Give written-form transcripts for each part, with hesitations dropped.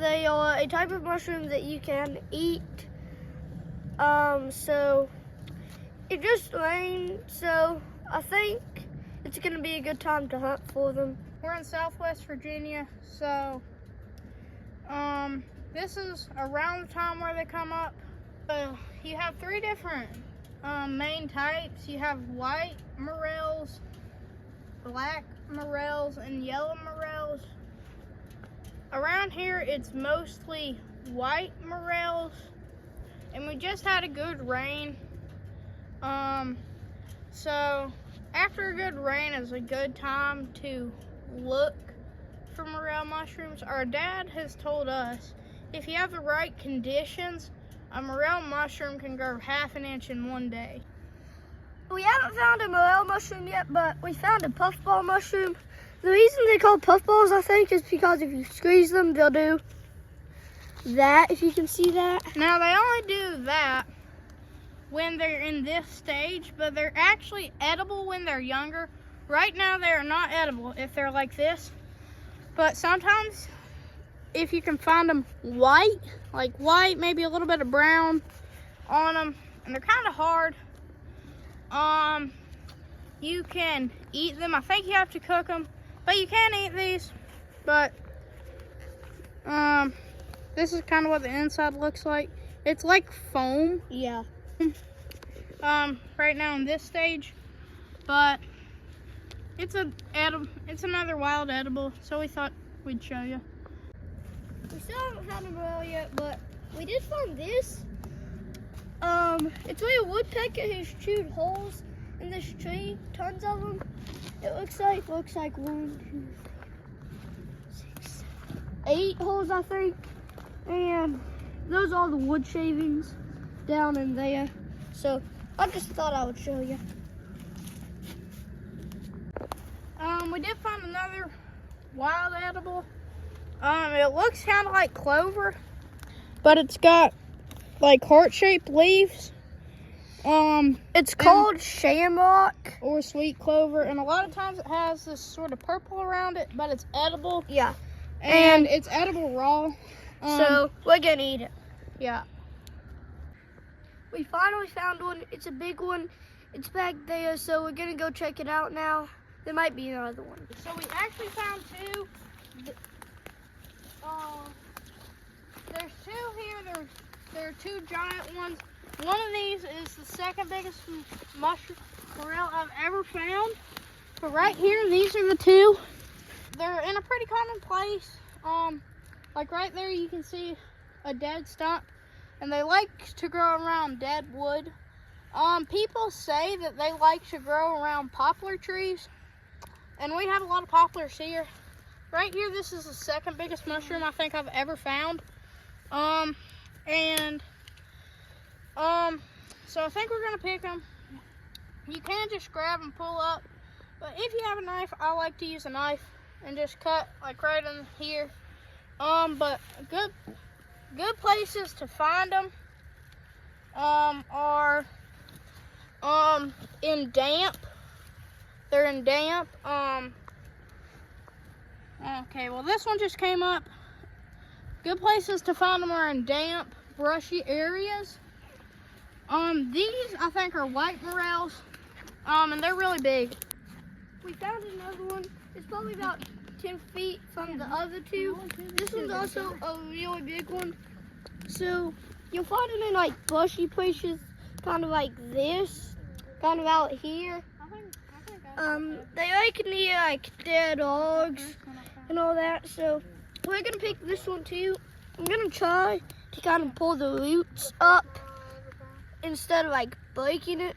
they are a type of mushroom that you can eat. So it just rained, so I think it's gonna be a good time to hunt for them. We're in Southwest Virginia, so this is around the time where they come up. You have three different main types. You have white morels, black morels, and yellow morels. Around here, it's mostly white morels, and we just had a good rain. So after a good rain is a good time to look for morel mushrooms. Our dad has told us if you have the right conditions, a morel mushroom can grow half an inch in one day. We haven't found a morel mushroom yet, but we found a puffball mushroom. The reason they're called puffballs, I think, is because if you squeeze them, they'll do that, if you can see that. Now, they only do that when they're in this stage, but they're actually edible when they're younger. Right now, they are not edible if they're like this. But sometimes, if you can find them white, like white, maybe a little bit of brown on them, and they're kind of hard, you can eat them. I think you have to cook them, but you can eat these. But this is kind of what the inside looks like. It's like foam. Yeah. Right now in this stage, but it's another wild edible, so we thought we'd show you. We still haven't found a morel yet, but we did find this. It's like a woodpecker who's chewed holes in this tree, tons of them. It looks like 1, 2, 6, 8 holes, I think. And those are the wood shavings down in there. So I just thought I would show you. We did find another wild edible. It looks kind of like clover, but it's got like heart-shaped leaves. It's called shamrock or sweet clover, and a lot of times it has this sort of purple around it, but it's edible. Yeah. And it's edible raw. So we're gonna eat it. Yeah. We finally found one. It's a big one. It's back there, so we're gonna go check it out now. There might be another one. So we actually found two. There's two here. There are two giant ones. One of these is the second biggest mushroom morel I've ever found. But right here, these are the two. They're in a pretty common place. Like right there, you can see a dead stump, and they like to grow around dead wood. People say that they like to grow around poplar trees, and we have a lot of poplars here. Right here, this is the second biggest mushroom I think I've ever found. So I think we're gonna pick them. You can just grab and pull up, but if you have a knife, I like to use a knife and just cut like right in here. But good places to find them are in damp. They're in damp. Okay, well this one just came up. Good places to find them are in damp, brushy areas. These I think are white morels, and they're really big. We found another one. It's probably about 10 feet from the other two. This one's also a really big one. So you'll find them in like brushy places, kind of like this, kind of out here. They like near like dead dogs and all that. So we're gonna pick this one too. I'm gonna try to kind of pull the roots up instead of like breaking it.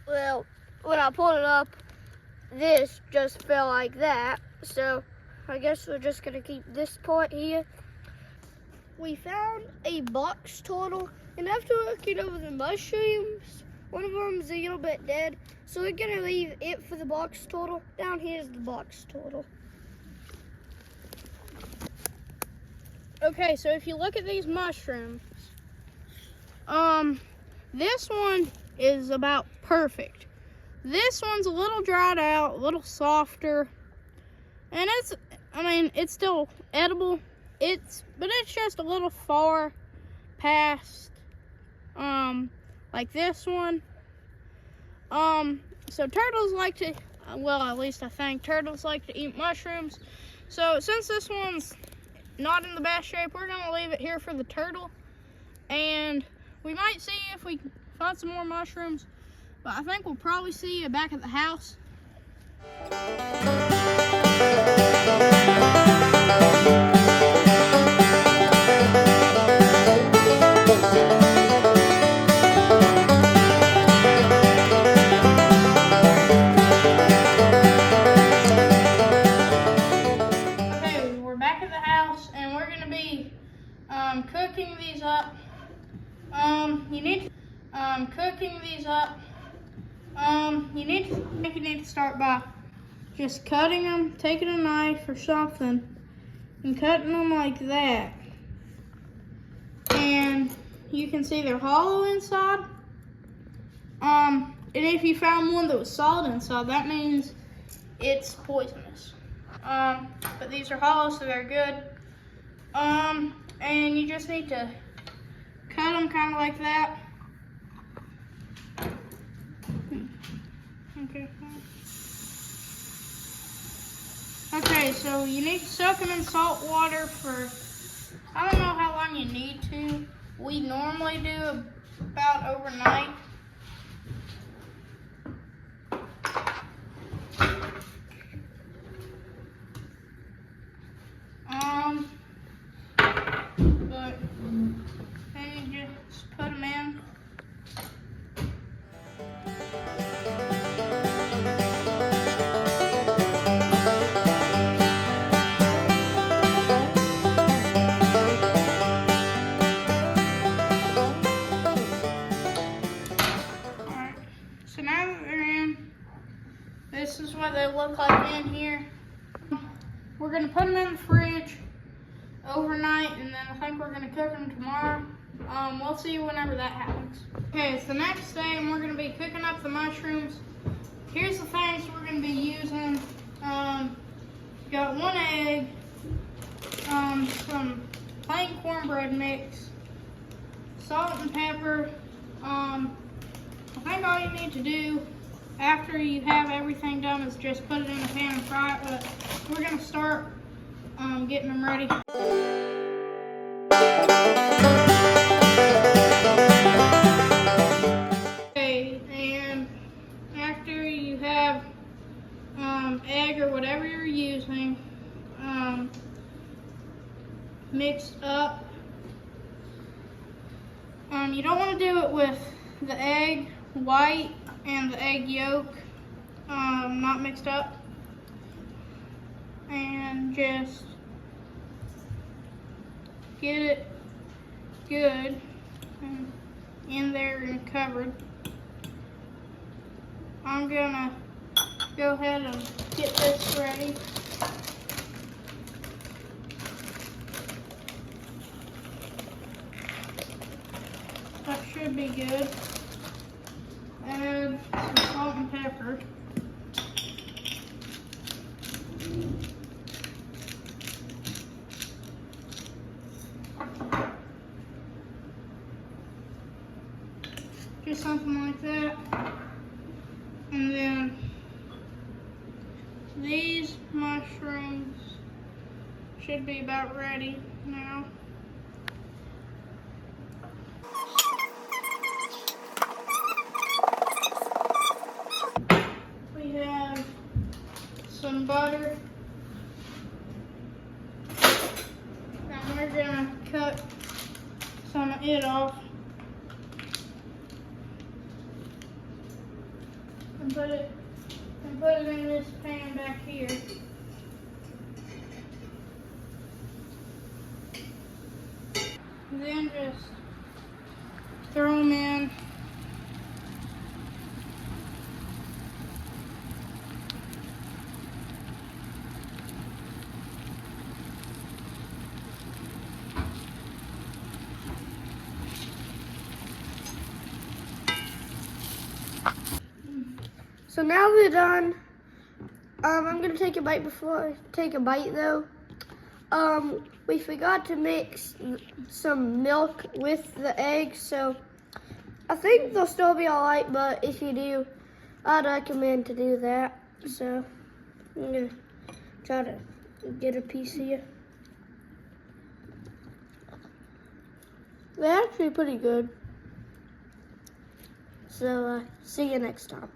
Well, when I pulled it up, this just fell like that. So I guess we're just gonna keep this part here. We found a box turtle, and after looking over the mushrooms, one of them's a little bit dead. So we're gonna leave it for the box turtle. Down here's the box turtle. Okay, so if you look at these mushrooms, this one is about perfect. This one's a little dried out, a little softer, and it's still edible. it's just a little far past, like this one. So turtles like to, well, at least I think turtles like to eat mushrooms. So since this one's not in the best shape, we're gonna leave it here for the turtle. And we might see if we can find some more mushrooms, but I think we'll probably see you back at the house. Okay, we're back at the house and we're gonna be cooking these up. You need to start by just cutting them, taking a knife or something, and cutting them like that. And you can see they're hollow inside. And if you found one that was solid inside, that means it's poisonous. But these are hollow, so they're good. And you just need to cut them kind of like that. Okay, so you need to soak them in salt water for, I don't know how long you need to. We normally do about overnight. But then you just put them in. So now that they're in, this is what they look like in here. We're gonna put them in the fridge overnight, and then I think we're gonna cook them tomorrow. We'll see whenever that happens. Okay, it's the next day, and we're gonna be cooking up the mushrooms. Here's the things we're gonna be using. Got 1 egg, some plain cornbread mix, salt and pepper. I think all you need to do after you have everything done is just put it in the pan and fry it, but we're going to start getting them ready. Okay, and after you have egg or whatever you're using mixed up, you don't want to do it with the egg white and the egg yolk not mixed up, and just get it good and in there and covered. I'm gonna go ahead and get this ready. That should be good. Add some salt and pepper. Just something like that. And then these mushrooms should be about ready now. We have some butter. And we're gonna cut some of it off and put it in this pan back here. And then just throw them in. So now they're done. I'm gonna take a bite before I take a bite though. we forgot to mix some milk with the eggs, so I think they'll still be all right, but if you do, I'd recommend to do that. So I'm gonna try to get a piece here. They're actually pretty good. So see you next time.